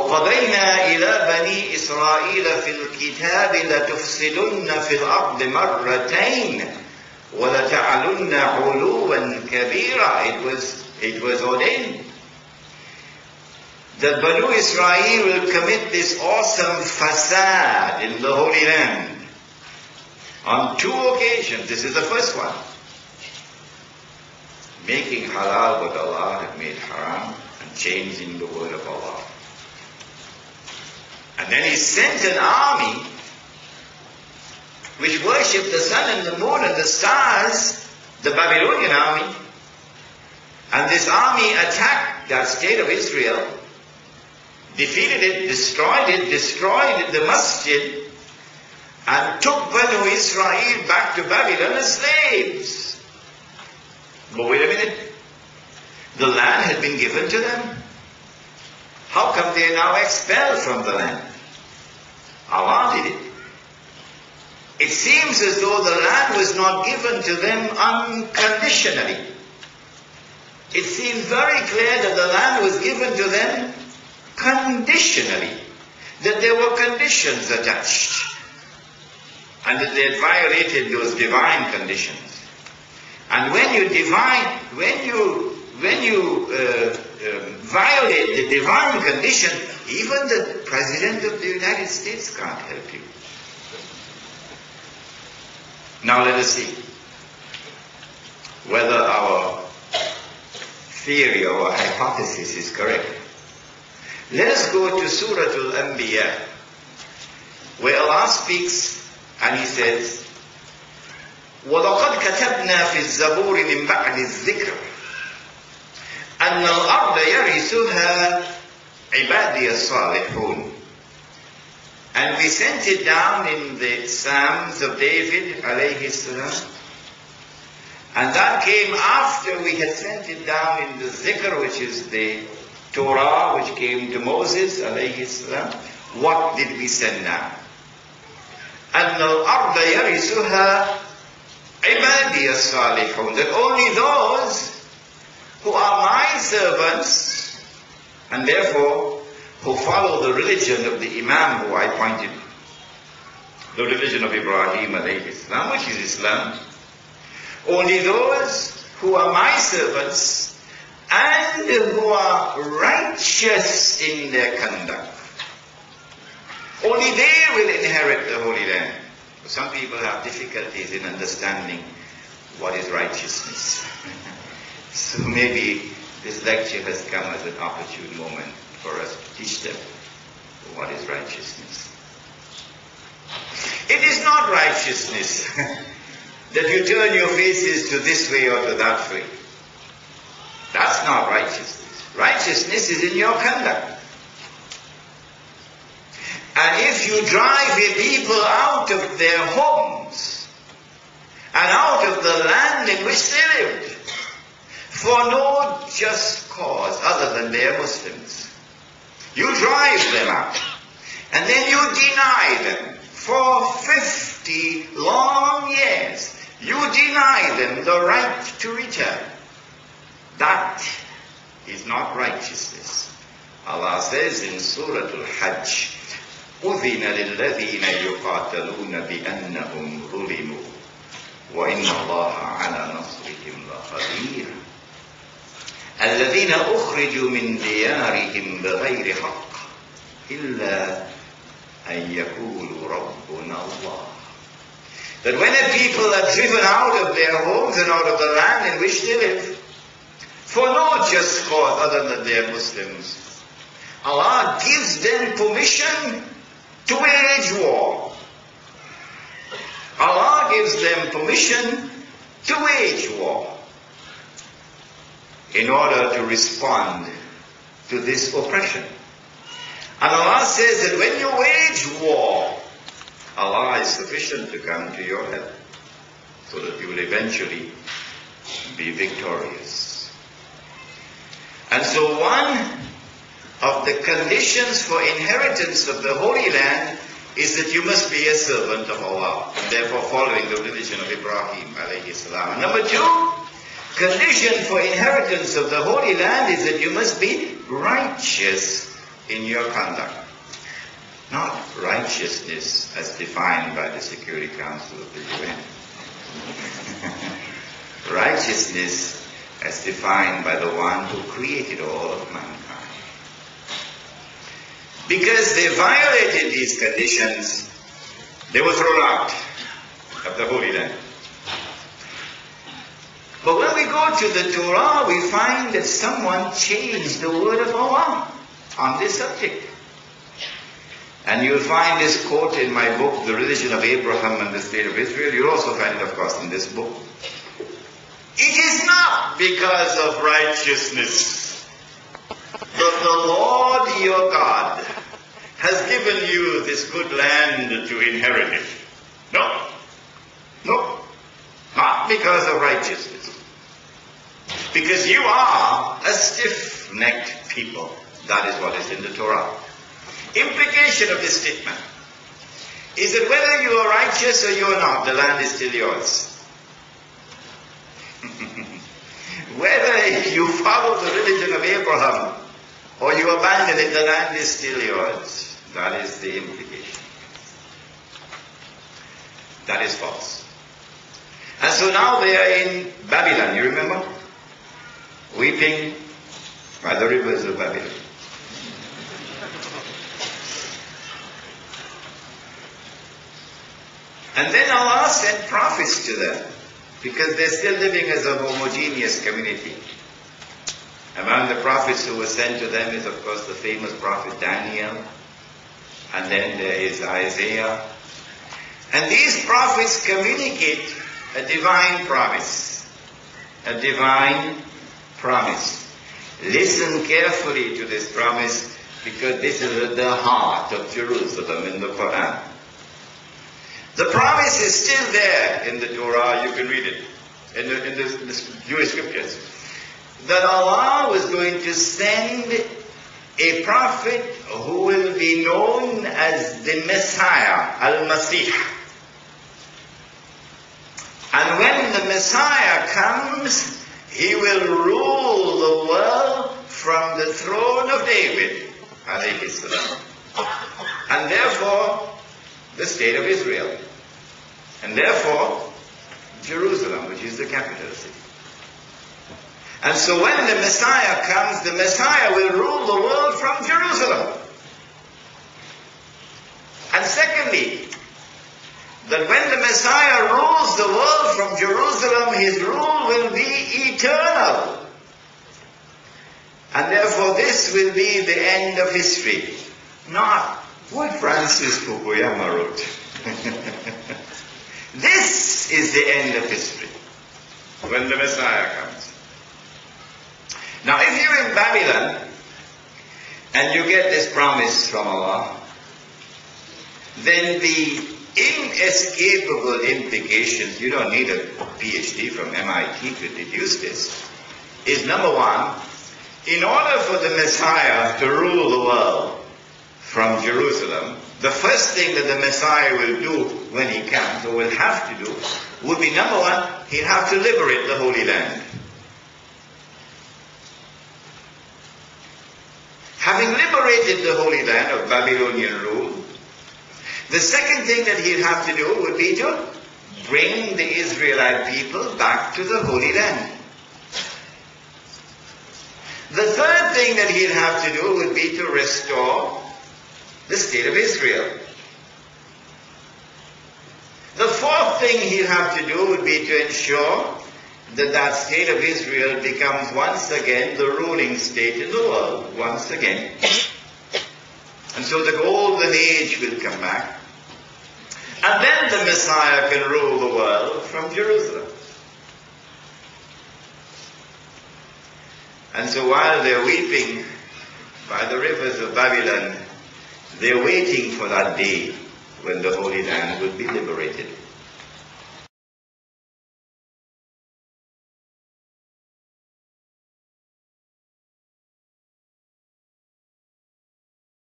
وَقَضَيْنَا إِلَى بَنِي إِسْرَائِيلَ فِي الْكِتَابِ لَتُفْسِدُنَّ فِي الْأَرْضِ مَرَّتَيْنِ وَلَتَعْلُنَّ عُلُوًّا كَبِيرًا. It was ordained that Banu Israel will commit this awesome fasad in the Holy Land on 2 occasions. This is the first one. Making halal what Allah had made haram and changing the word of Allah. And then He sent an army which worshipped the sun and the moon and the stars, the Babylonian army. And this army attacked that state of Israel, defeated it, destroyed the masjid, and took Banu Israel back to Babylon as slaves. But wait a minute. The land had been given to them. How come they are now expelled from the land? Allah did it. It seems as though the land was not given to them unconditionally. It seems very clear that the land was given to them conditionally. That there were conditions attached. And that they had violated those divine conditions. And when you violate the divine condition, even the President of the United States can't help you. Now let us see whether our theory or hypothesis is correct. Let us go to Surah Al-Anbiya, where Allah speaks and He says, وَلَقَدْ كَتَبْنَا فِي الزَّبُورِ مِنْ بَعْدِ الذِّكْرِ أَنَّ الْأَرْضَ يَرِثُهَا عِبَادِيَ الصَّالِحُونَ. And we sent it down in the Psalms of David, alayhi salam. And that came after we had sent it down in the Zikr, which is the Torah, which came to Moses, alayhi salam. What did we send down? أَنَّ الْأَرْضَ يَرِثُهَا عِبَادِيَ الصَّالِحُونَ. That only those who are my servants, and therefore who follow the religion of the Imam who I pointed, the religion of Ibrahim alayhi salam, which is Islam. Only those who are my servants and who are righteous in their conduct, only they will inherit the Holy Land. Some people have difficulties in understanding what is righteousness. So maybe this lecture has come as an opportune moment for us to teach them what is righteousness. It is not righteousness that you turn your faces to this way or to that way. That's not righteousness. Righteousness is in your conduct. And if you drive your people out of their homes and out of the land in which they lived for no just cause other than they are Muslims, you drive them out and then you deny them for 50 long years. You deny them the right to return. That is not righteousness. Allah says in Surah Al-Hajj, أُذِنَ لِلَّذِينَ يُقَاتَلُونَ بِأَنَّهُمْ ظُلِمُوا وَإِنَّ اللَّهَ عَلَى نَصْرِهِمْ لَقَدِيرٌ الَّذِينَ أُخْرِجُوا مِنْ دِيَارِهِمْ بِغَيْرِ حَقٍّ إِلَّا أَنْ يَقُولُوا رَبُّنَا اللَّهُ. That when the people are driven out of their homes and out of the land in which they live, for no just cause other than they are Muslims, Allah gives them permission to wage war. Allah gives them permission to wage war in order to respond to this oppression. And Allah says that when you wage war, Allah is sufficient to come to your help so that you will eventually be victorious. And so one of the conditions for inheritance of the Holy Land is that you must be a servant of Allah, and therefore following the religion of Ibrahim alayhi salam. And number two, condition for inheritance of the Holy Land is that you must be righteous in your conduct. Not righteousness as defined by the Security Council of the UN. Righteousness as defined by the one who created all of mankind. Because they violated these conditions, they were thrown out of the Holy Land. But when we go to the Torah, we find that someone changed the word of Allah on this subject. And you'll find this quote in my book, The Religion of Abraham and the State of Israel. You'll also find it, of course, in this book. It is not because of righteousness that the Lord your God has given you this good land to inherit it. No. No. Not because of righteousness. Because you are a stiff-necked people. That is what is in the Torah. Implication of this statement is that whether you are righteous or you are not, the land is still yours. Whether you follow the religion of Abraham or you abandon it, the land is still yours. That is the implication. That is false. And so now they are in Babylon, you remember? Weeping by the rivers of Babylon. And then Allah sent prophets to them, because they're still living as a homogeneous community. Among the prophets who were sent to them is, of course, the famous prophet Daniel, and then there is Isaiah. And these prophets communicate a divine promise. A divine promise. Listen carefully to this promise, because this is at the heart of Jerusalem in the Koran. The promise is still there in the Torah. You can read it in the Jewish scriptures. That Allah was going to send a prophet who will be known as the Messiah, Al-Masih. And when the Messiah comes, he will rule the world from the throne of David, alayhi salam. And therefore, the state of Israel. And therefore, Jerusalem, which is the capital city. And so when the Messiah comes, the Messiah will rule the world from Jerusalem. And secondly, that when the Messiah rules the world from Jerusalem, his rule will be eternal. And therefore this will be the end of history. Not what Francis Fukuyama wrote. This is the end of history, when the Messiah comes. Now if you're in Babylon, and you get this promise from Allah, then the inescapable implications, you don't need a PhD from MIT to deduce this, is number one, in order for the Messiah to rule the world from Jerusalem, the first thing that the Messiah will do when he comes, or will have to do, would be number one, he'll have to liberate the Holy Land. Having liberated the Holy Land of Babylonian rule, the second thing that he'll have to do would be to bring the Israelite people back to the Holy Land. The third thing that he'll have to do would be to restore the state of Israel. The fourth thing he'll have to do would be to ensure that that state of Israel becomes once again the ruling state in the world, once again. And so the golden age will come back. And then the Messiah can rule the world from Jerusalem. And so while they're weeping by the rivers of Babylon, they're waiting for that day when the Holy Land will be liberated.